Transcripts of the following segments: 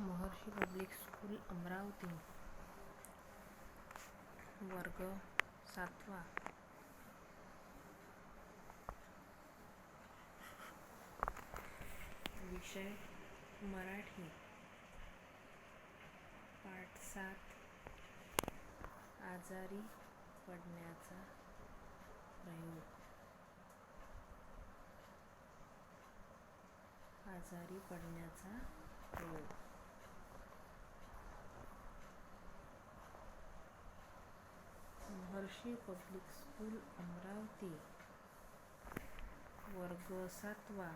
महर्षी public school Amravati, वर्ग 7वा. विषय मराठी. पाठ 7. आजारी पडण्याचा प्रयोग. आजारी पडण्याचा प्रयोग. महर्षी पब्लिक स्कूल अमरावती, वर्ग 7वा.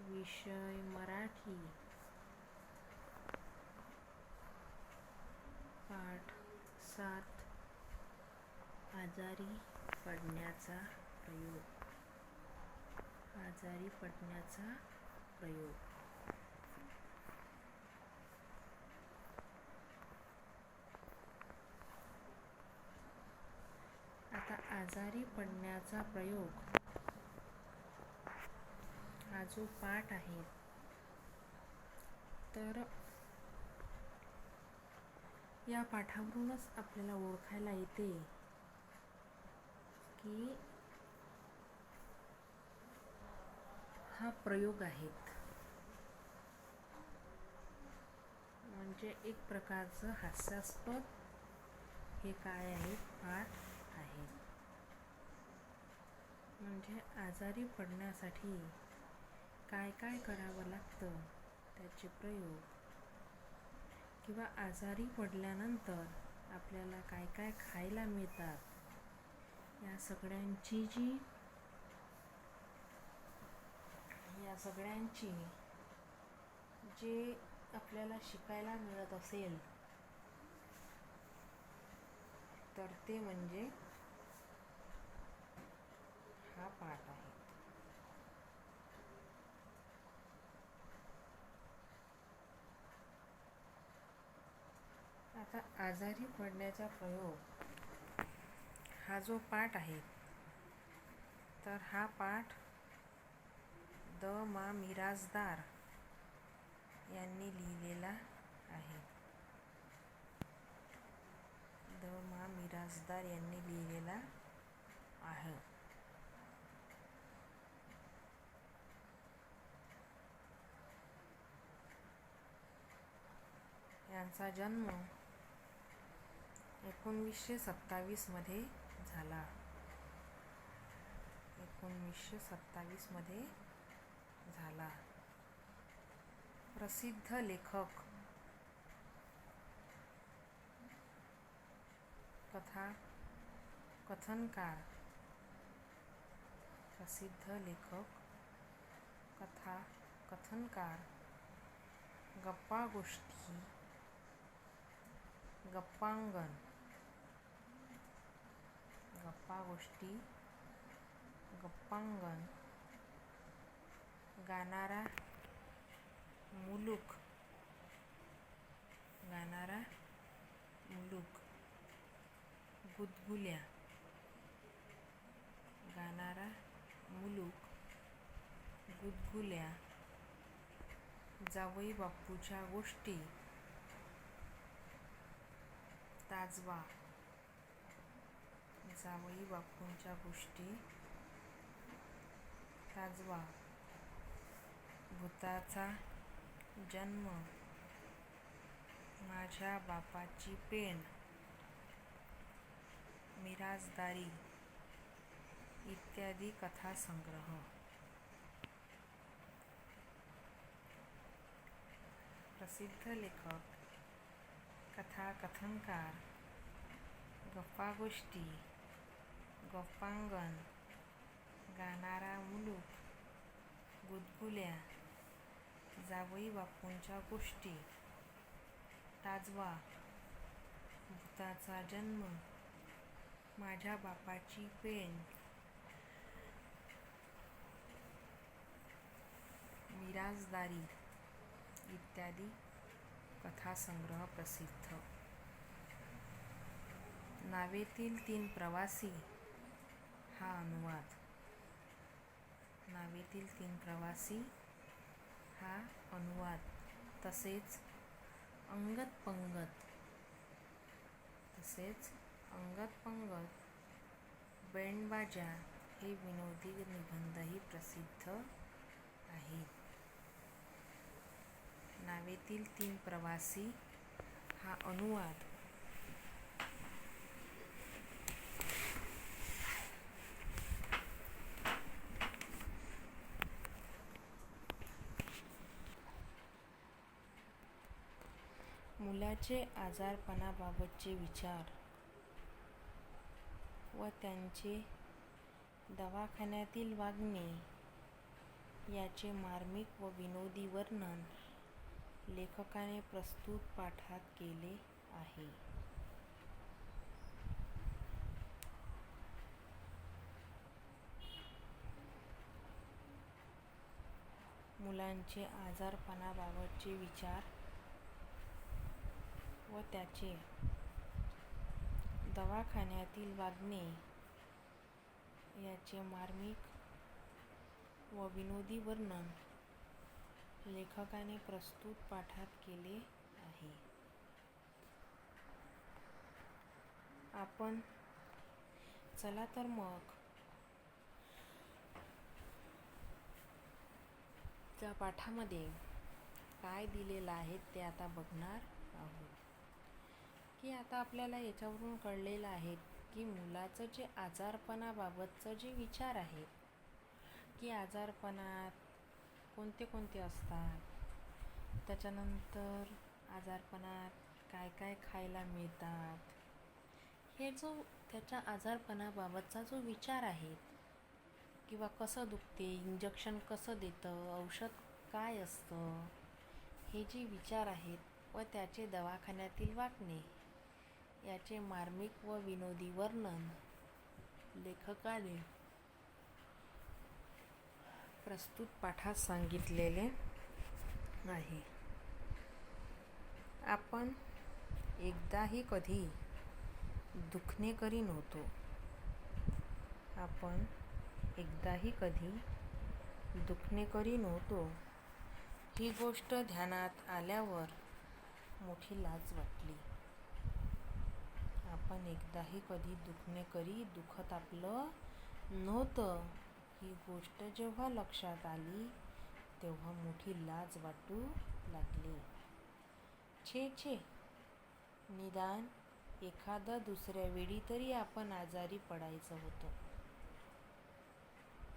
विषय मराठी. पाठ 7. आजारी पडण्याचा प्रयोग. आजारी पडण्याचा प्रयोग. आता आजारी पडण्याचा प्रयोग हा जो पाठ आहे, तर या पाठावरूनच आपल्याला ओळखायला येते की हा प्रयोग आहेत. म्हणजे एक प्रकारचं हास्यास्पद हे काय आहे, पाठ आहे. म्हणजे आजारी पडण्यासाठी काय काय करावं लागतं त्याचे प्रयोग, किंवा आजारी पडल्यानंतर आपल्याला काय काय खायला मिळतात, या सगळ्यांची जे आपल्याला शिकायला मिळत असेल, तर ते म्हणजे हा पाठ आहे. आता आजारी पडण्याचा प्रयोग हा जो पाठ आहे, तर हा पाठ द. मा. मिरासदार यांनी लिहिलेला आहे. द. मा. मिरासदार यांनी लिहिलेला आहे. यांचा जन्म 1927 मध्ये झाला. 1927 मध्ये झाला. प्रसिद्ध लेखक, कथाकथनकार. प्रसिद्ध लेखक, कथाकथनकार, गप्पागोष्टी, गप्पांगण, गाणारा मुलूक, गुदगुल्या, गाणारा मुलूक, गुदगुल्या, जावई बापूच्या गोष्टी, ताजवा, जावई बापूंच्या गोष्टी, ताजवा, भुताचा जन्म, माझ्या बापाची पेण, मिरासदारी इत्यादी कथासंग्रह. प्रसिद्ध लेखक, कथाकथनकार, गप्पागोष्टी, गप्पांगण, गाणारा मुलूक, गुदगुल्या, जावई बापूंच्या गोष्टी, ताजवा, भुताचा जन्म, माझ्या बापाची पेण, मिरासदारी इत्यादी कथासंग्रह प्रसिद्ध. नावेतील 3 प्रवासी हा अनुवाद. नावेतील 3 प्रवासी हा अनुवाद. तसेच अंगत पंगत बँडबाजा हे विनोदी निबंधही प्रसिद्ध आहेत. नावेतील 3 प्रवासी हा अनुवाद मुलाचे आजारपणाबाबतचे विचार व त्यांचे दवाखान्यातील वागणे याचे मार्मिक व विनोदी वर्णन लेखकाने प्रस्तुत पाठात केले आहे. मुलांचे आजारपणाबाबतचे विचार व त्याचे दवाखान्यातील वागणे याचे मार्मिक व विनोदी वर्णन लेखकाने प्रस्तुत पाठात केले आहे. चला तर मग त्या पाठामध्ये काय दिलेलं आहे ते आता बघणार आहोत. की आता आपल्याला याच्यावरून कळलेलं आहे की मुलाचं जे आजारपणाबाबतचं जे विचार आहे की आजारपणात कोणते कोणते असतात, त्याच्यानंतर आजारपणात काय काय खायला मिळतात, हे जो त्याच्या आजारपणाबाबतचा जो विचार आहे किंवा कसं दुखते, इंजेक्शन कसं देतं, औषध काय असतं, हे जे विचार आहेत व त्याचे दवाखान्यातील वागणे याचे मार्मिक व विनोदी वर्णन लेखकाने प्रस्तुत पाठात सांगितलेले आहे. आपण एकदाही कधी दुखणेकरी नव्हतो. ही गोष्ट ध्यानात आल्यावर मोठी लाज वाटली. आपण एकदाही कधी दुखत आपलं नव्हतं, ही गोष्ट जेव्हा लक्षात आली तेव्हा मोठी लाज वाटू लागली. छे, निदान एखादा दुसऱ्या वेळी तरी आपण आजारी पडायचं होतं.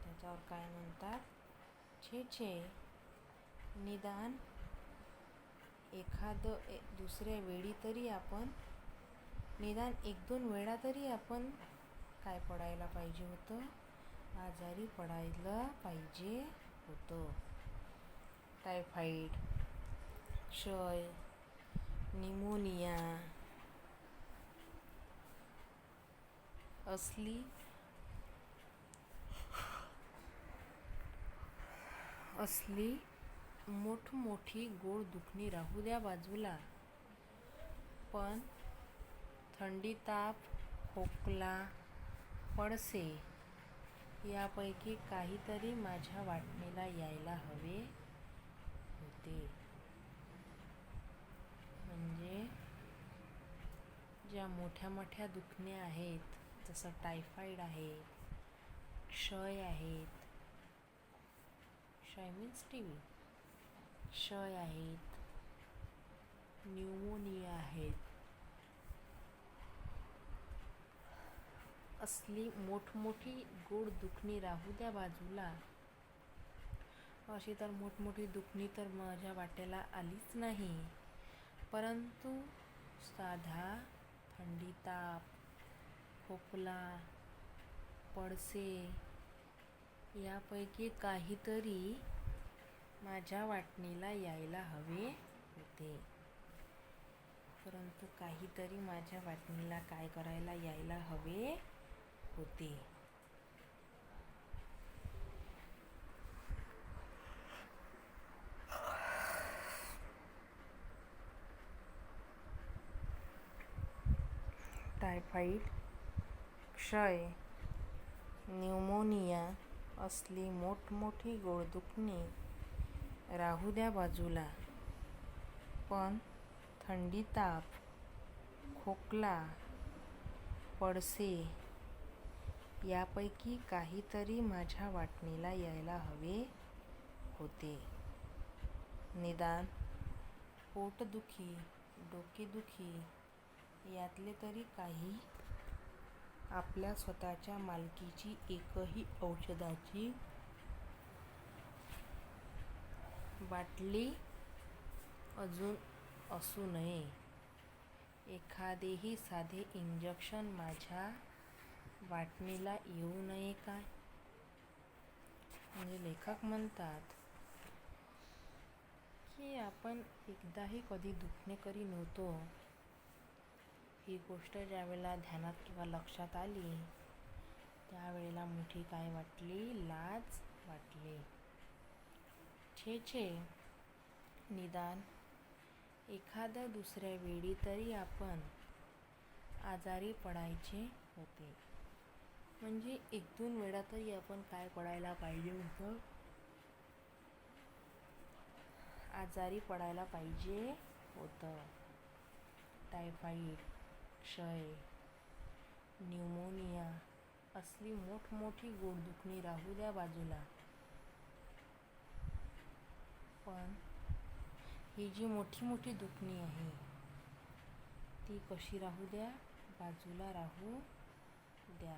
त्याच्यावर काय म्हणतात, छे, निदान दुसऱ्या वेळी तरी आपण निदान 1-2 वेळा तरी आपण काय पडायला पाहिजे होतं, आजारी पडायला पाहिजे होतं. टायफॉइड, क्षय, निमोनिया असली मोठमोठी गोड दुखणी राहू द्या बाजूला, पण थंडी, ताप, खोकला, पडसे यापैकी काहीतरी माझ्या वाटणीला यायला हवे होते. म्हणजे ज्या मोठ्या दुखण्या आहेत, जसं टायफॉइड आहे, क्षय आहेत, क्षय मीन्स टीबी, क्षय आहेत, न्यूमोनिया आहेत, असली मोठमोठी गोड दुखणी राहू द्या बाजूला. अशी तर मोठमोठी दुखणी तर माझ्या वाट्याला आलीच नाही, परंतु साधा थंडी, ताप, खोकला, पडसे यापैकी काहीतरी माझ्या वाटणीला यायला हवे होते. परंतु काहीतरी माझ्या वाटणीला काय करायला यायला हवे होते. टायफॉइड, क्षय, न्यूमोनिया असली मोठमोठी गोड दुखणी राहू द्या बाजूला. पण थंडी, ताप, खोकला, पडसे यापैकी काहीतरी माझ्या वाटणीला यायला हवे होते. निदान पोटदुखी, डोकेदुखी यातले तरी काही आपल्या स्वतःच्या मालकीची एकही औषधाची बाटली अजून असू नये. एखादेही साधे इंजेक्शन माझ्या वाटणीला येऊ नये काय? म्हणजे लेखक म्हणतात की आपण एकदाही कधी दुखणेकरी नव्हतो. ही गोष्ट ज्यावेळेला ध्यानात किंवा लक्षात आली त्यावेळेला मोठी काय वाटली? लाज वाटली. छे, निदान एखाद्या दुसऱ्या वेळी तरी आपण आजारी पडायचे होते. म्हणजे 1-2 वेळा तरी आपण काय पडायला पाहिजे होतं? आजारी पडायला पाहिजे होतं. टायफॉइड, क्षय, न्यूमोनिया असली मोठमोठी गोडदुखणी राहू द्या बाजूला, पण ही जी मोठी मोठी दुखणी आहे ती कशी राहू द्या? बाजूला राहू द्या.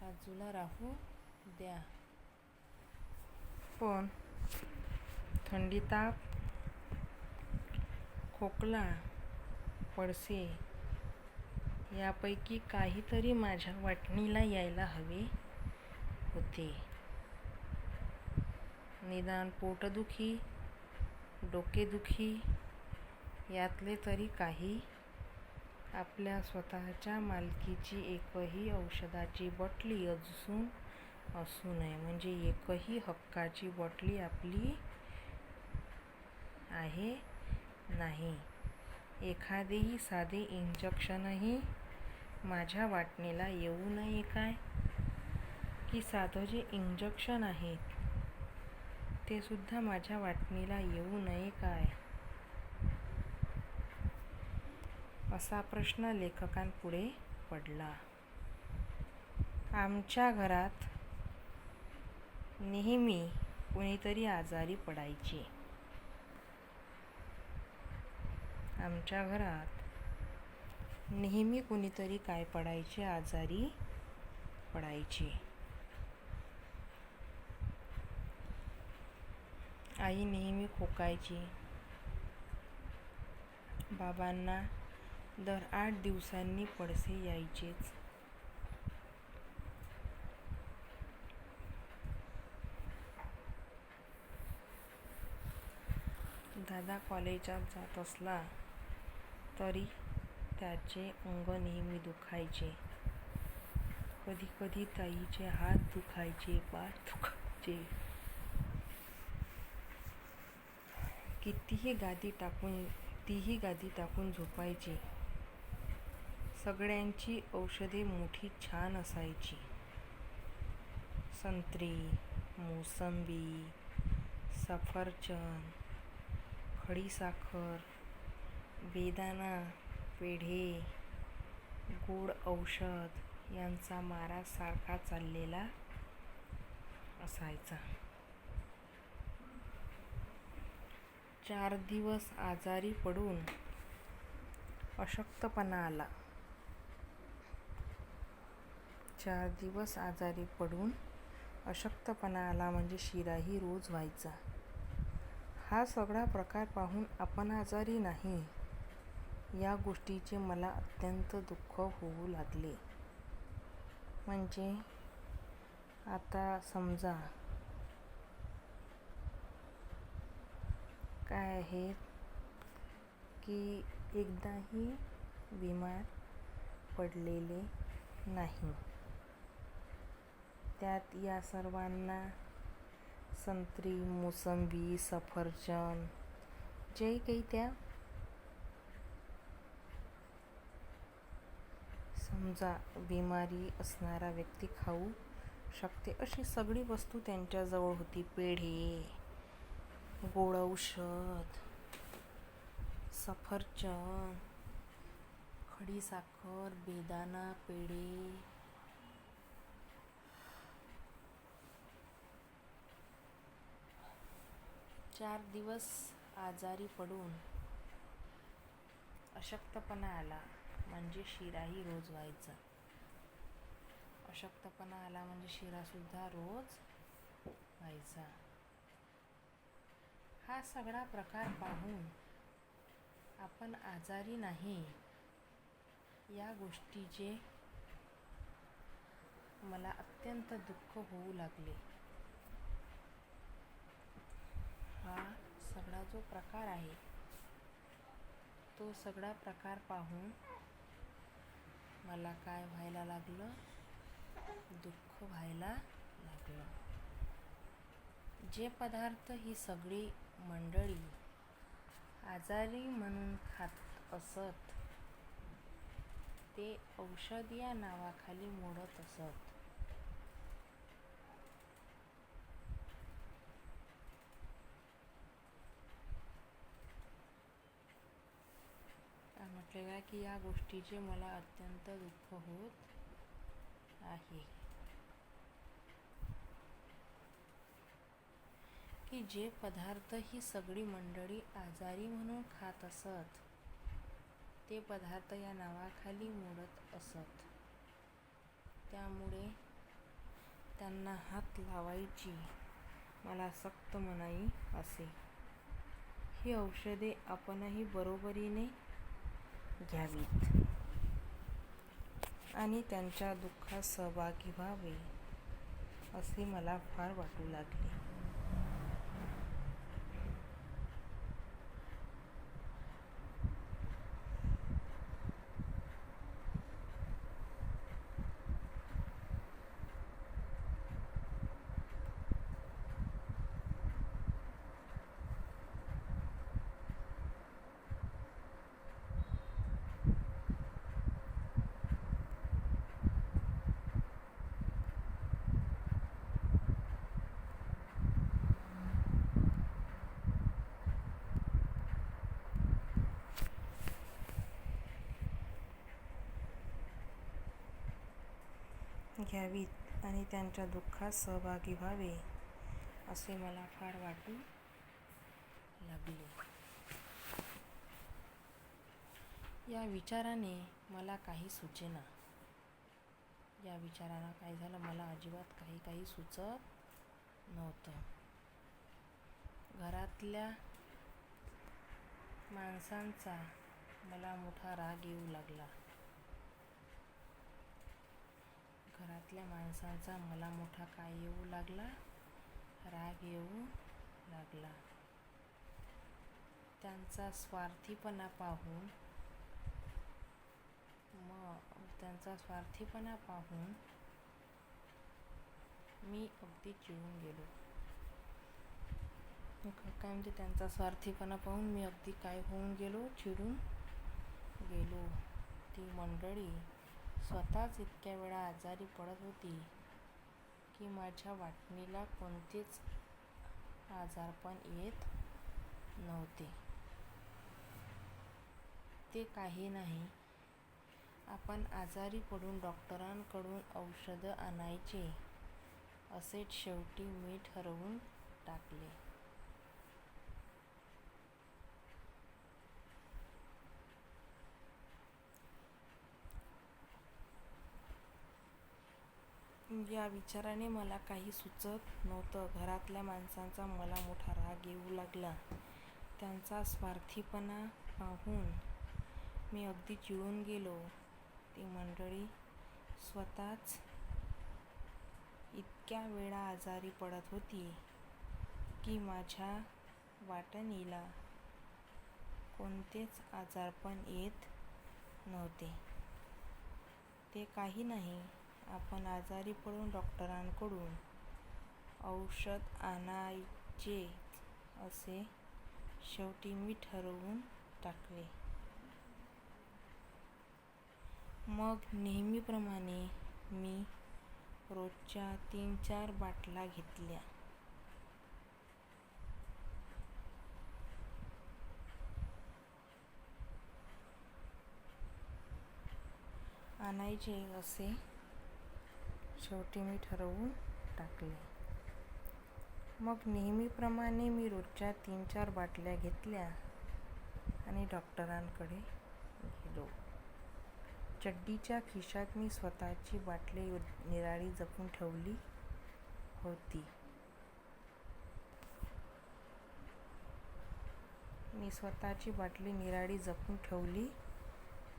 बाजूला राहू द्या. पण थंडी, ताप, खोकला, पडसे यापैकी काहीतरी माझ्या वाटणीला यायला हवे होते. निदान पोटदुखी, डोकेदुखी यातले तरी काही आपल्या स्वतःच्या मालकीची एकही औषधाची बाटली अजून असू नये. म्हणजे एकही हक्काची बाटली आपली आहे नाही. एखादेही साधे इंजेक्शनही माझ्या वाटणीला येऊ नये काय? की साधं जे इंजेक्शन आहे ते सुद्धा माझ्या वाटणीला येऊ नये काय? असा प्रश्न लेखकांपुढे पडला. आमच्या घरात नेहमी कुणीतरी आजारी पडायचे. आमच्या घरात नेहमी कुणीतरी काय पडायचे? आजारी पडायचे. आई नेहमी खोकायची. बाबांना दर 8 दिवसांनी पडसे यायचेच. दादा कॉलेजात जात असला तरी त्याचे अंग नेहमी दुखायचे. कधी कधी ताईचे हात दुखायचे, पाय दुखायचे. तीही गादी टाकून झोपायचे. सगळ्यांची औषधे मोठी छान असायची. संत्री, मोसंबी, सफरचंद, खडीसाखर, बेदाणा, पेढे, गोड औषध यांचा मारा सारखा चाललेला असायचा. 4 दिवस आजारी पडून अशक्तपणा आला. 4 दिवस आजारी पडून अशक्तपणा आला म्हणजे शिराही रोज व्हायचा. हा सगळा प्रकार पाहून आपण आजारी नाही या गोष्टीचे मला अत्यंत दुःख होऊ लागले. म्हणजे आता समजा काय आहे की एकदाही बिमार पडलेले नाही. त्यात या सर्वांना संत्री, मोसंबी, सफरचंद जे काही त्या समजा बिमारी असणारा व्यक्ती खाऊ शकते अशी सगळी वस्तू त्यांच्याजवळ होती. पेढे, गोड औषध, सफरचंद, खडीसाखर, बेदाणा, पेढे. 4 दिवस आजारी पडून अशक्तपणा आला म्हणजे शिराही रोज व्हायचा. अशक्तपणा आला म्हणजे शिरासुद्धा रोज व्हायचा. हा सगळा प्रकार पाहून आपण आजारी नाही या गोष्टीचे मला अत्यंत दुःख होऊ लागले. हा सगळा जो प्रकार आहे तो सगळा प्रकार पाहून मला काय व्हायला लागलं? दुःख व्हायला लागलं. जे पदार्थ ही सगळी मंडळी आजारी म्हणून खात असत ते औषध या नावाखाली मोडत असत. म्हटलेलं आहे की या गोष्टीचे मला अत्यंत दुःख होत आहे की जे पदार्थ ही सगळी मंडळी आजारी म्हणून खात असत ते पदार्थ या नावाखाली मोडत असत. त्यामुळे त्यांना हात लावायची मला सक्त मनाई असे. ही औषधे आपणही बरोबरीने घ्यावीत आणि त्यांच्या दुःखात सहभागी व्हावे असे मला फार वाटू लागले. घ्यावीत आणि त्यांच्या दुःखात सहभागी व्हावे असे मला फार वाटू लागले. या विचाराने मला काही सुचेना. या विचारानं काय झालं, मला अजिबात काही सुचत नव्हतं. घरातल्या माणसांचा मला मोठा राग येऊ लागला. घरातल्या माणसांचा मला मोठा काय येऊ लागला? राग येऊ लागला. त्यांचा स्वार्थीपणा पाहून मी अगदी चिडून गेलो. काय म्हणजे त्यांचा स्वार्थीपणा पाहून मी अगदी काय होऊन गेलो? चिडून गेलो. ती मंडळी स्वतःच इतक्या वेळा आजारी पडत होती की माझ्या वाटणीला कोणतेच आजारपण येत नव्हते. ते काही नाही, आपण आजारी पडून डॉक्टरांकडून औषधं आणायचे असेच शेवटी मी ठरवून टाकले. या विचाराने मला काही सुचत नव्हतं. घरातल्या माणसांचा मला मोठा राग येऊ लागला. त्यांचा स्वार्थीपणा पाहून मी अगदी चिडून गेलो. ती मंडळी स्वतःच इतक्या वेळा आजारी पडत होती की माझ्या वाटणीला कोणतेच आजारपण येत नव्हते. ते काही नाही, आपण आजारी पडून डॉक्टरांकडून औषध आणायचे असे शेवटी मी ठरवून टाकले. मग नेहमीप्रमाणे मी रोजच्या 3-4 बाटल्या घेतल्या. आणायचे असे शेवटी मी ठरवून टाकले. मग नेहमीप्रमाणे मी रोजच्या 3-4 बाटल्या घेतल्या आणि डॉक्टरांकडे गेलो. चड्डीच्या खिशात मी स्वतःची बाटली निराळी जपून ठेवली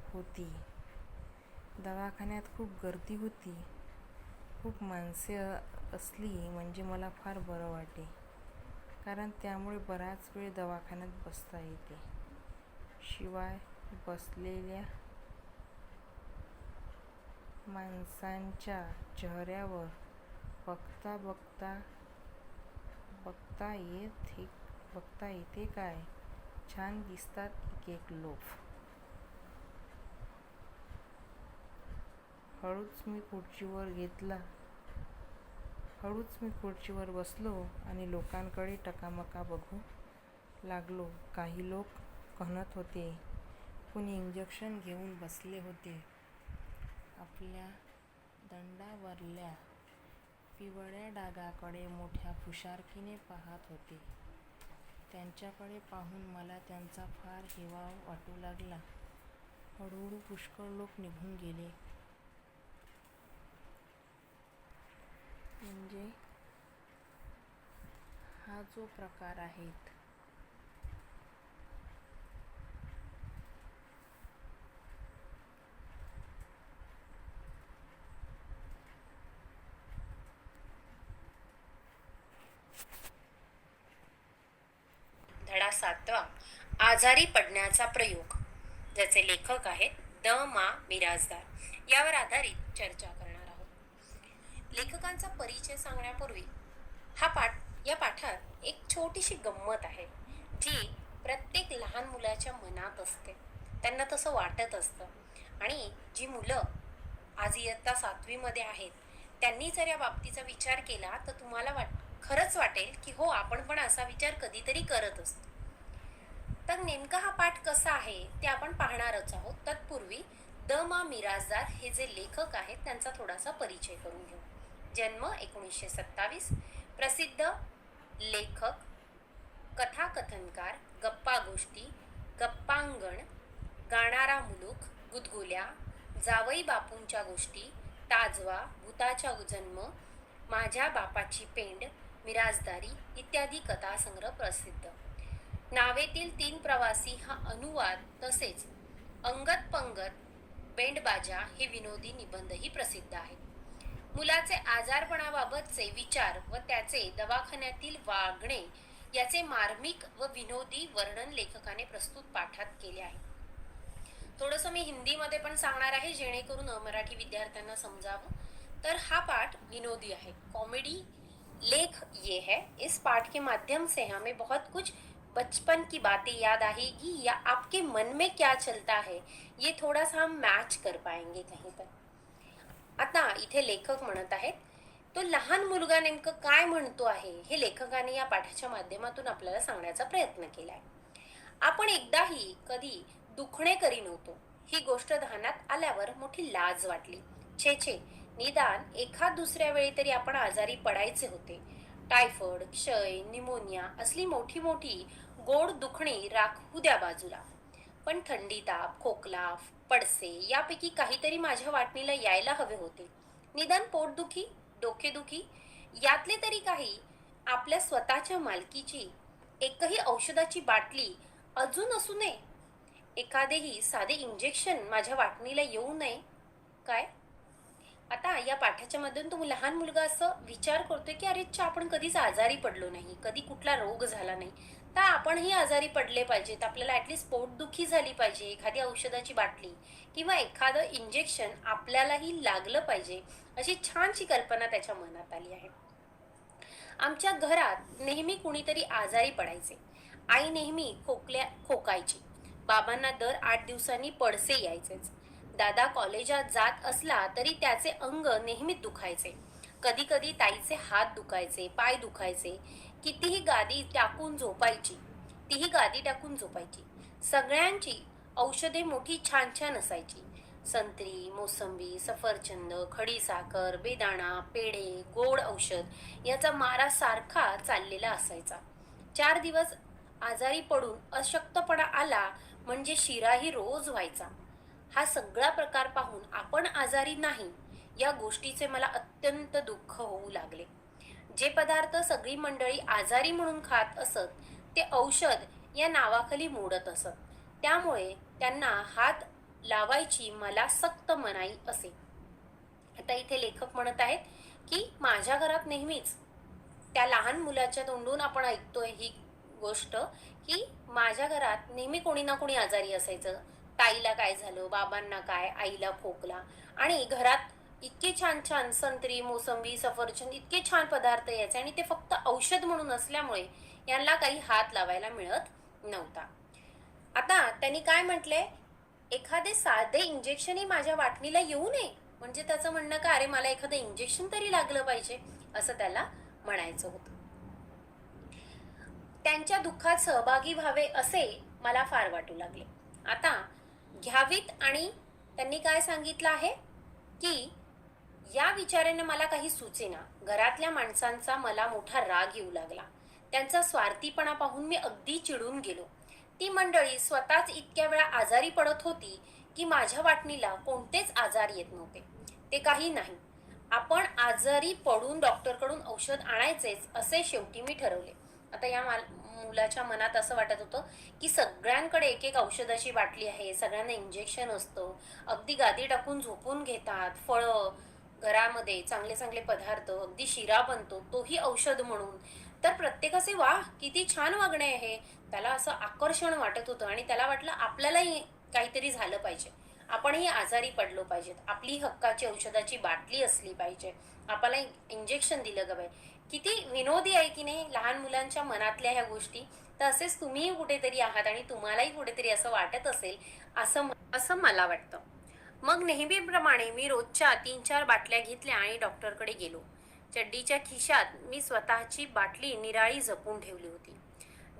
होती. दवाखान्यात खूप गर्दी होती. खूप माणसे असली म्हणजे मला फार बरं वाटे, कारण त्यामुळे बराच वेळ दवाखान्यात बसता येते. शिवाय बसलेल्या माणसांच्या चेहऱ्यावर बघता येते काय छान दिसतात एक लोक. हळूच मी खुर्चीवर बसलो आणि लोकांकडे टकामका बघू लागलो. काही लोक कणत होते, कुणी इंजेक्शन घेऊन बसले होते. आपल्या दंडावरल्या पिवळ्या डागाकडे मोठ्या हुशारकीने पाहत होते. त्यांच्याकडे पाहून मला त्यांचा फार हेवा वाटू लागला. हळूहळू पुष्कळ लोक निघून गेले. म्हणजे हा जो प्रकार आहे, धडा 7वा, आजारी पडण्याचा प्रयोग, ज्याचे लेखक आहेत द. मा. मिरासदार, यावर आधारित चर्चा करणार आहोत. लेखकांचा परिचय सांगण्यापूर्वी या पाठात एक छोटीशी गंमत आहे, जी प्रत्येक लहान मुलाच्या मनात असते. त्यांना तसं वाटत असतं, आणि जी मुलं आज इयत्ता 7वी मध्ये आहेत त्यांनी जर या बाबतीचा विचार केला तर तुम्हाला खरंच वाटेल की हो, आपण पण असा विचार कधीतरी करत असतो. तर नेमका हा पाठ कसा आहे ते आपण पाहणारच आहोत. तत्पूर्वी द. मा. मिरासदार हे जे लेखक आहेत त्यांचा थोडासा परिचय करून घेऊ. जन्म 1927. प्रसिद्ध लेखक, कथाकथनकार, गप्पा गोष्टी, गप्पांगण, गाणारा मुलूक, गुदगुल्या, जावई बापूंच्या गोष्टी, ताजवा, भूताचा जन्म, माझ्या बापाची पेंड, मिरासदारी इत्यादी कथासंग्रह प्रसिद्ध. नावेतील 3 प्रवासी हा अनुवाद, तसेच अंगत पंगत, बेंडबाजा हे विनोदी निबंधही प्रसिद्ध आहेत. मुलाचे आजारपणाबाबतचे विचार व त्याचे दवाखान्यातील वागणे याचे मार्मिक व विनोदी वर्णन लेखकाने प्रस्तुत पाठात केले आहे. थोडंसं मी हिंदीमध्ये पण सांगणार आहे, जेणेकरून मराठी विद्यार्थ्यांना समजावं. तर हा पाठ विनोदी है, कॉमेडी लेख ये है. इस पाठ के माध्यम से हमें बहुत कुछ बचपन की बातें याद आएगी, या आपके मन में क्या चलता है ये थोड़ा सा हम मैच कर पाएंगे कहीं पर. आता इथे लेखक म्हणत आहेत, तो लहान मुलगा नेमकं काय म्हणतो आहे हे लेखकाने या पाठाच्या माध्यमातून आपल्याला सांगण्याचा प्रयत्न केलाय. आपण एकदाही कधी दुखणे करी नव्हतो. ही गोष्ट ध्यानात आल्यावर मोठी लाज वाटली. छे, निदान एखाद दुसऱ्या वेळी तरी आपण आजारी पडायचे होते. टायफॉइड, क्षय, निमोनिया असली मोठी गोड दुखणी राखू द्या बाजूला, पण थंडी, ताप, खोकला, पडसे यापैकी काहीतरी माझ्या वाटणीला यायला हवे होते. निदान पोटदुखी, डोकेदुखी यातले तरी काही आपल्या स्वतःच्या मालकीची एकही औषधाची बाटली अजून असू नये. एखादेही साधे इंजेक्शन माझ्या वाटणीला येऊ नये काय. आता या पाठाच्या मधून तो लहान मुलगा असं विचार करतोय की अरे आपण कधीच आजारी पडलो नाही, कधी कुठला रोग झाला नाही, तर आपणही आजारी पडले पाहिजेत. आपल्याला ऍटलीस्ट पोटदुखी झाली पाहिजे, एखादी औषधाची बाटली किंवा एखादं इंजेक्शन आपल्यालाही लागलं पाहिजे, अशी छानशी कल्पना त्याच्या मनात आली आहे. आमच्या घरात नेहमी कुणीतरी आजारी पडायचे. आई नेहमी खोकायची. बाबांना दर 8 दिवसांनी पडसे यायचेच. दादा कॉलेजात जात असला तरी त्याचे अंग नेहमी दुखायचे. कधी कधी ताईचे हात दुखायचे, पाय दुखायचे. कितीही गादी टाकून झोपायची, तीही गादी टाकून झोपायची. सगळ्यांची औषधे मोठी छान छान असायची. संत्री, मोसंबी, सफरचंद, खडीसाखर, बेदाणा, पेढे, गोड औषध याचा मारा सारखा चाललेला असायचा. 4 दिवस आजारी पडून अशक्तपणा आला म्हणजे शिराही रोज व्हायचा. हा सगळा प्रकार पाहून आपण आजारी नाही या गोष्टीचे मला अत्यंत दुःख होऊ लागले. जे पदार्थ सगळी मंडळी आजारी म्हणून खात असत ते औषध या नावाखाली मोडत असत. त्यामुळे त्यांना हात लावायची मला सक्त मनाई असे. आता इथे लेखक म्हणत आहेत की माझ्या घरात नेहमीच, त्या लहान मुलाच्या तोंडून आपण ऐकतोय ही गोष्ट, की माझ्या घरात नेहमी कोणी ना कोणी आजारी असायचं. ताईला काय झालं, बाबांना काय, आईला खोकला, आणि घरात इतके छान छान संत्री, मोसंबी, सफरचंद इतके छान पदार्थ यायचे आणि ते फक्त औषध म्हणून असल्यामुळे यांना काही हात लावायला मिळत नव्हता. आता त्यांनी काय म्हटले, एखादे साधे इंजेक्शनही माझ्या वाटणीला येऊ नये. म्हणजे त्याचं म्हणणं का, अरे मला एखादं इंजेक्शन तरी लागलं पाहिजे असं त्याला म्हणायचं होतं. त्यांच्या दुःखात सहभागी व्हावे असे मला फार वाटू लागले. आता घ्यावीत, आणि त्यांनी काय सांगितलं आहे की या विचाराने मला काही सुचेना. घरातल्या माणसांचा मला मोठा राग येऊ लागला. त्यांचा स्वार्थीपणा पाहून मी अगदी चिडून गेलो. ती मंडळी स्वतःच इतक्या वेळा आजारी पडत होती की माझ्या वाटणीला कोणतेच आजार येत नव्हते. ते काही नाही, आपण आजारी पडून डॉक्टरकडून औषध आणायचेच असे शेवटी मी ठरवले. आता या मुलाच्या मनात असं वाटत होतं की सगळ्यांकडे एक एक औषधाची बाटली आहे, सगळ्यांना इंजेक्शन असतं, अगदी गादी टाकून झोपून घेतात, फळं, घरामध्ये चांगले चांगले पदार्थ, अगदी शिरा बनतो तोही औषध म्हणून. तर प्रत्येकाचे वा किती छान वागणे आहे, त्याला असं आकर्षण वाटत होतं आणि त्याला वाटलं आपल्यालाही काहीतरी झालं पाहिजे, आपणही आजारी पडलो पाहिजेत, आपली हक्काची औषधाची बाटली असली पाहिजे, आपल्याला इंजेक्शन दिलं ग बाई. किती विनोदी आहे की नाही लहान मुलांच्या मनातल्या ह्या गोष्टी. तर असेच तुम्हीही कुठेतरी आहात आणि तुम्हालाही कुठेतरी असं वाटत असेल असं मला वाटतं. मग नेहमीप्रमाणे मी रोजच्या 3-4 बाटल्या घेतल्या आणि डॉक्टरकडे गेलो. चड्डीच्या खिशात मी स्वतःची बाटली निराळी जपून ठेवली होती.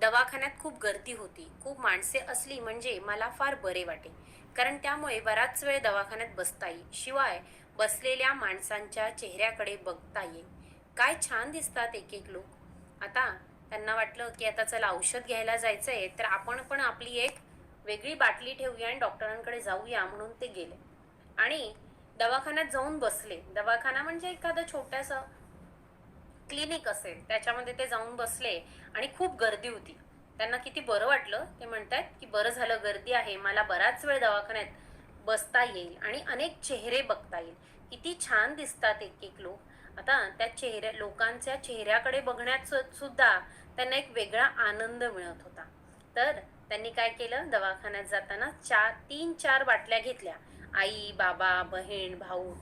दवाखान्यात खूप गर्दी होती. खूप माणसे असली म्हणजे मला फार बरे वाटे, कारण त्यामुळे बराच वेळ दवाखान्यात बसता येईल, शिवाय बसलेल्या माणसांच्या चेहऱ्याकडे बघता येईल. काय छान दिसतात एक एक लोक. आता त्यांना वाटलं की आता चला औषध घ्यायला जायचंय, तर आपण पण आपली एक वेगळी बाटली ठेवूया आणि डॉक्टरांकडे जाऊया, म्हणून ते गेले आणि दवाखान्यात जाऊन बसले. दवाखाना म्हणजे एखादं छोटंसं क्लिनिक असेल त्याच्यामध्ये ते जाऊन बसले आणि खूप गर्दी होती. त्यांना किती बरं वाटलं. ते म्हणतात की बरं झालं गर्दी आहे, मला बराच वेळ दवाखान्यात बसता येईल आणि अनेक चेहरे बघता येईल. किती छान दिसतात एक एक लोक. आता त्या लोकांच्या चेहऱ्याकडे बघण्यात सुद्धा त्यांना एक वेगळा आनंद मिळत होता. तर त्यांनी काय केलं, दवाखान्यात जाताना 3-4 बाटल्या घेतल्या. आई, बाबा, बहीण, भाऊ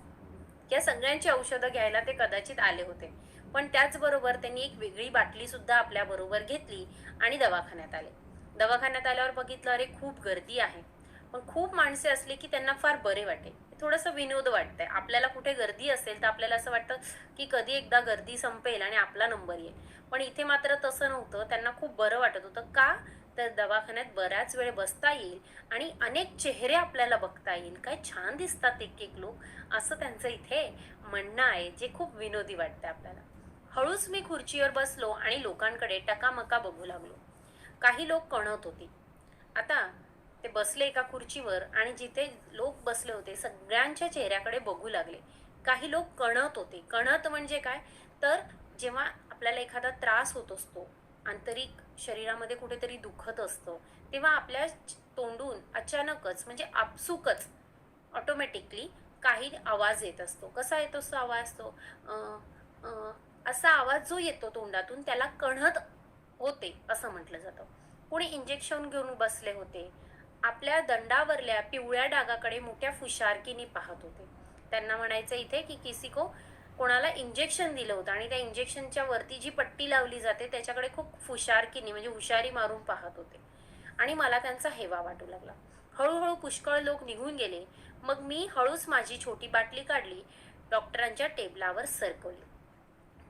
या सगळ्यांची औषधं घ्यायला ते कदाचित आले होते. पण त्याचबरोबर त्यांनी एक वेगळी बाटली सुद्धा आपल्या बरोबर घेतली आणि दवाखान्यात आले. दवाखान्यात आल्यावर बघितलं, अरे खूप गर्दी आहे. पण खूप माणसे असली की त्यांना फार बरे वाटे. थोडंसं विनोद वाटतंय. आपल्याला कुठे गर्दी असेल तर आपल्याला असं वाटतं की कधी एकदा गर्दी संपेल आणि आपला नंबर येईल. पण इथे मात्र तसं नव्हतं. त्यांना खूप बरं वाटत होतं. का, तर दवाखान्यात बराच वेळ बसता येईल आणि अनेक चेहरे आपल्याला बघता येईल. काय छान दिसतात एक एक लोक, असं त्यांचं इथे म्हणणं आहे, जे खूप विनोदी वाटतं आपल्याला. हळूच मी खुर्चीवर बसलो आणि लोकांकडे टकामका बघू लागलो. काही लोक कणत होती. आता ते बसले एका खुर्चीवर आणि जिथे लोक बसले होते सगळ्यांच्या चेहऱ्याकडे बघू लागले. काही लोक कणत होते. कणत म्हणजे काय, तर जेव्हा आपल्याला एखादा त्रास होत असतो, आंतरिक शरीरामध्ये कुठेतरी दुखत असतं, तेव्हा आपल्या तोंडून अचानकच म्हणजे आपसुकच ऑटोमॅटिकली काही आवाज येत असतो. कसा येतो असा आवाज, तो असा आवाज जो येतो तोंडातून त्याला कणत होते असं म्हटलं जातं. कोणी इंजेक्शन घेऊन बसले होते. आपल्या दंडावरल्या पिवळ्या डागाकडे मोठ्या फुशारकीने पाहत होते. त्यांना म्हणायचं इथे की कोणाला इंजेक्शन दिलं होतं आणि त्या इंजेक्शनच्या वरती जी पट्टी लावली जाते त्याच्याकडे खूप फुशारकीने म्हणजे हुशारी मारून पाहत होते आणि मला त्यांचा हेवा वाटू लागला. हळूहळू पुष्कळ लोक निघून गेले. मग मी हळूच माझी छोटी बाटली काढली, डॉक्टरांच्या टेबलावर सरकवली.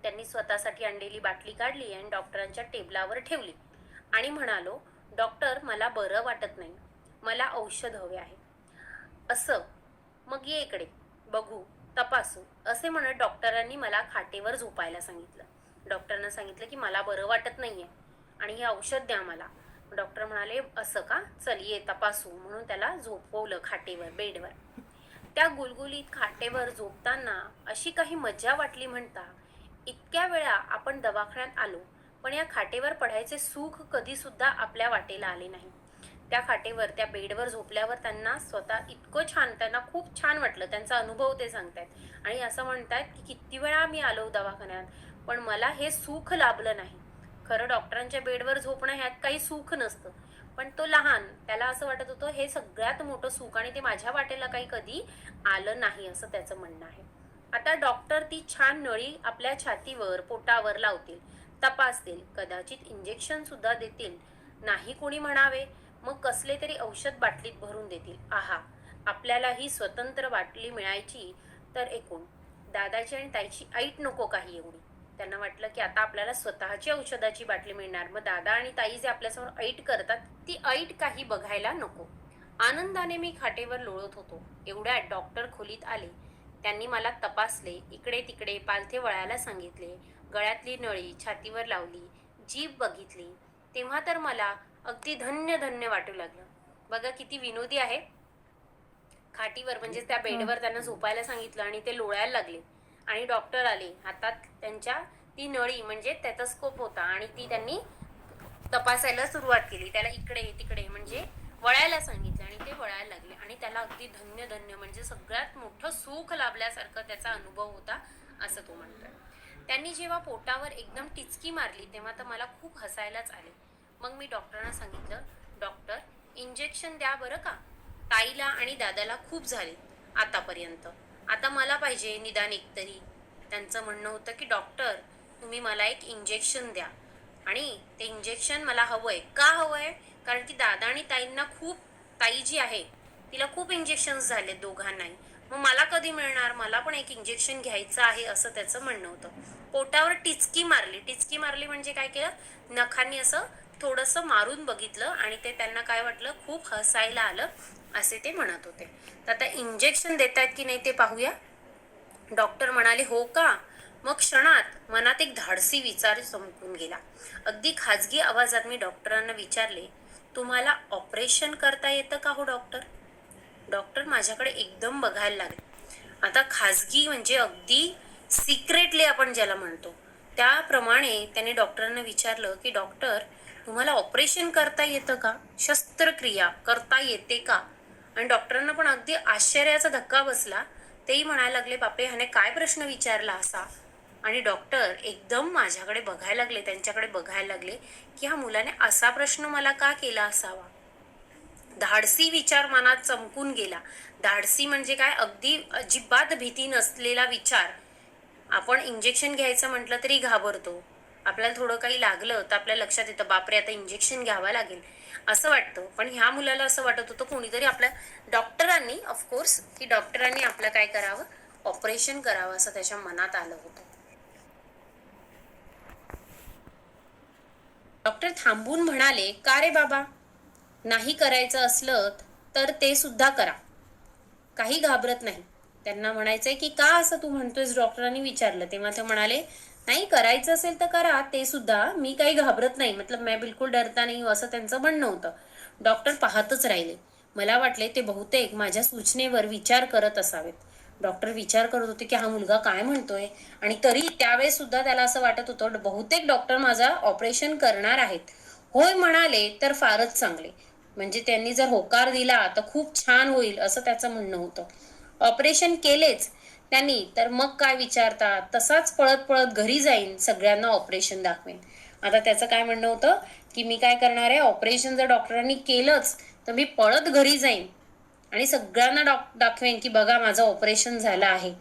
त्यांनी स्वतःसाठी आणलेली बाटली काढली आणि डॉक्टरांच्या टेबलावर ठेवली आणि म्हणालो, डॉक्टर मला बरं वाटत नाही, मला औषध हवे आहे. असं? मग ये इकडे, बघू, तपासू, असे म्हणत डॉक्टरांनी मला खाटेवर झोपायला सांगितलं. डॉक्टरांना सांगितलं की मला बरं वाटत नाहीये आणि हे औषध द्या मला. डॉक्टर म्हणाले, असं का, चल ये तपासू, म्हणून त्याला झोपवलं खाटेवर, बेडवर. त्या गुलगुलीत खाटेवर झोपताना अशी काही मजा वाटली म्हणता. इतक्या वेळा आपण दवाखान्यात आलो, पण या खाटेवर पडायचे सुख कधी सुद्धा आपल्या वाटेला आले नाही. त्या खाटेवर, त्या बेडवर झोपल्यावर त्यांना स्वतः इतकं छान, त्यांना खूप छान वाटलं. त्यांचा अनुभव ते सांगतायत आणि असं म्हणतायत की किती वेळा मी आलो दवाखान्यात, पण मला हे सुख लाभलं नाही. खरं डॉक्टरांच्या बेडवर झोपणं ह्यात काही सुख नसतं, पण तो लहान, त्याला असं वाटत होतं हे सगळ्यात मोठं सुख आणि ते माझ्या वाटेला काही कधी आलं नाही, असं त्याचं म्हणणं आहे. आता डॉक्टर ती छान नळी आपल्या छातीवर, पोटावर लावतील, तपासतील, कदाचित इंजेक्शन सुद्धा देतील. नाही कोणी म्हणावे, मग कसले तरी औषध बाटलीत भरून देतील. आहा, आपल्याला ही स्वतंत्र बाटली मिळायची तर एकूण. दादाची आणि ताईची ऐट नको काही एवढी. त्यांना वाटलं की आता आपल्याला स्वतःची औषधाची बाटली मिळणार, मग दादा आणि ताई जे आपल्यासमोर ऐट करतात ती ऐट काही बघायला नको. आनंदाने मी खाटेवर लोळत होतो. एवढ्यात डॉक्टर खोलीत आले. त्यांनी मला तपासले, इकडे तिकडे पालथे वळायला सांगितले, गळ्यातली नळी छातीवर लावली, जीभ बघितली. तेव्हा तर मला अगदी धन्य धन्य वाटू लागलं. बघा किती विनोदी आहे. खाटीवर म्हणजे त्या बेडवर त्यांना झोपायला सांगितलं आणि ते लोळायला लागले आणि डॉक्टर आले. हातात त्यांच्या ती नळी म्हणजे टेथोस्कोप होता आणि ती त्यांनी तपासायला सुरुवात केली. त्याला इकडे तिकडे म्हणजे वळायला सांगितलं आणि ते वळायला लागले आणि त्याला अगदी धन्य धन्य म्हणजे सगळ्यात मोठं सुख लाभल्यासारखं त्याचा अनुभव होता, असं तो म्हणतोय. त्यांनी जेव्हा पोटावर एकदम टिचकी मारली तेव्हा तर मला खूप हसायलाच आले. मग मी डॉक्टरांना सांगितलं, डॉक्टर इंजेक्शन द्या बरं का, ताईला आणि दादाला खूप झाले आतापर्यंत, आता मला पाहिजे निदान एक तरी. त्यांचं म्हणणं होतं की डॉक्टर तुम्ही मला एक इंजेक्शन द्या आणि ते इंजेक्शन मला हवंय. का हवंय? कारण की दादा आणि ताईंना खूप, ताई जी आहे तिला खूप इंजेक्शन्स झाले दोघांनाही, मग मला कधी मिळणार, मला पण एक इंजेक्शन घ्यायचं आहे, असं त्याचं म्हणणं होतं. पोटावर टिचकी मारली. टिचकी मारली म्हणजे काय केलं, नखांनी असं थोडंसं मारून बघितलं आणि ते त्यांना काय वाटलं, खूप हसायला आलं, असे ते म्हणत होते. तर आता इंजेक्शन देत आहेत की नाही ते पाहूया. डॉक्टर म्हणाले, हो का? मग क्षणात मनात एक धाडसी विचार चमकून गेला. अगदी खाजगी आवाजात मी डॉक्टरांना विचारले, तुम्हाला ऑपरेशन करता येतं का हो डॉक्टर? डॉक्टर माझ्याकडे एकदम बघायला लागले. आता खाजगी म्हणजे अगदी सिक्रेटली आपण ज्याला म्हणतो त्याप्रमाणे त्याने डॉक्टरांना विचारलं की डॉक्टर तुम्हाला ऑपरेशन करता येतं का, शस्त्रक्रिया करता येते का? आणि डॉक्टरांना पण अगदी आश्चर्याचा धक्का बसला. तेही म्हणायला लागले, बापरे ह्याने काय प्रश्न विचारला असा. आणि डॉक्टर एकदम माझ्याकडे बघायला लागले, त्यांच्याकडे बघायला लागले की ह्या मुलाने असा प्रश्न मला का केला असावा. धाडसी विचार मनात चमकून गेला. धाडसी म्हणजे काय, अगदी अजिबात भीती नसलेला विचार. आपण इंजेक्शन घ्यायचं म्हटलं तरी घाबरतो, आपल्याला थोडं काही लागलं तर आपल्या लक्षात येतं, बापरे आता इंजेक्शन घ्यावं लागेल असं वाटतं. पण ह्या मुलाला असं वाटत होतं कोणीतरी आपल्या, डॉक्टरांनी, ऑफकोर्स की डॉक्टरांनी आपलं काय करावं, ऑपरेशन करावं असं त्याच्या मनात आलं होतं. डॉक्टर थांबून म्हणाले, का रे बाबा, नाही करायचं असलं तर ते सुद्धा करा, काही घाबरत नाही. त्यांना म्हणायचंय की का असं तू म्हणतोयस, डॉक्टरांनी विचारलं. तेव्हा ते म्हणाले, नाही करायचं असेल तर करा ते सुद्धा, मी काही घाबरत नाही, मतलब मैं बिलकुल डरता नाही, असं त्यांचं म्हणणं होतं. डॉक्टर पाहतच राहिले. मला वाटले ते बहुतेक माझ्या सूचनेवर विचार करत असावेत. डॉक्टर विचार करत होते की हा मुलगा काय म्हणतोय, आणि तरी त्यावेळेस सुद्धा त्याला असं वाटत होतं बहुतेक डॉक्टर माझा ऑपरेशन करणार आहेत. होय म्हणाले तर फारच चांगले, म्हणजे त्यांनी जर होकार दिला तर खूप छान होईल असं त्याचं म्हणणं होतं. ऑपरेशन केलेच त्यांनी तर मग काय विचारता, तसाच पळत पळत घरी जाईन, सगळ्यांना ऑपरेशन दाखवेन. आता त्याचं काय म्हणणं होतं की मी काय करणार आहे, ऑपरेशन जर डॉक्टरांनी केलंच तर मी पळत घरी जाईन आणि सगळ्यांना दाखवेन की बघा माझं ऑपरेशन झालं आहे.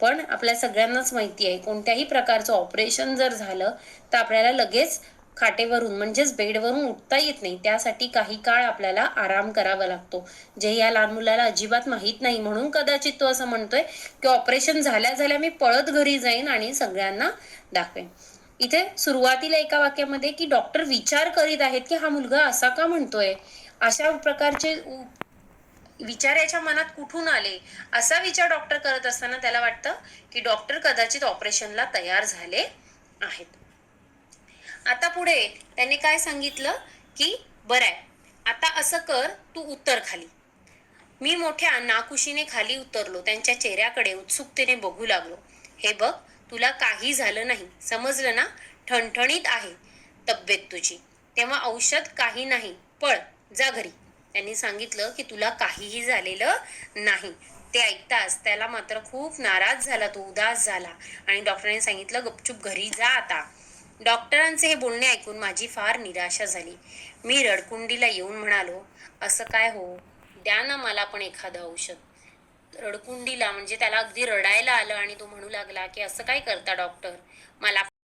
पण आपल्या सगळ्यांनाच माहिती आहे कोणत्याही प्रकारचं ऑपरेशन जर झालं तर आपल्याला लगेच खाटेवरून म्हणजेच बेडवरून उठता येत नाही. त्यासाठी काही काळ आपल्याला आराम करावा लागतो, जे या लहान मुलाला अजिबात माहीत नाही. म्हणून कदाचित तो असं म्हणतोय की ऑपरेशन झाल्या झाल्या मी पळत घरी जाईन आणि सगळ्यांना दाखवेन. इथे सुरुवातीला एका वाक्यामध्ये की डॉक्टर विचार करीत आहेत की हा मुलगा असा का म्हणतोय, अशा प्रकारचे विचार याच्या मनात कुठून आले, असा विचार डॉक्टर करत असताना त्याला वाटतं की डॉक्टर कदाचित ऑपरेशनला तयार झाले आहेत. आता पुढे त्याने काय सांगितलं की बरं आहे, आता असं कर, तू उतर खाली. मी मोठ्या नाखुशीने खाली उतरलो. त्यांच्या चेहऱ्याकडे उत्सुकतेने बघू लागलो. हे बघ, तुला काही झालं नाही, समजलं ना? ठणठणीत आहे तब्येत तुझी. तेव्हा औषध काही नाही, पळ, जा घरी. त्यांनी सांगितलं की तुला काहीही झालेलं नाही. ते ऐकताच त्याला मात्र खूप नाराज झाला, तो उदास झाला आणि डॉक्टरांनी सांगितलं गपचूप घरी जा आता. डॉक्टरांचे हे बोलणे ऐकून माझी फार निराशा झाली. मी रडकुंडीला येऊन म्हणालो, असं काय हो, द्या ना मला पण एखादं औषध. रडकुंडीला म्हणजे त्याला अगदी रडायला आलं आणि तो म्हणू लागला की असं काय करता डॉक्टर, मला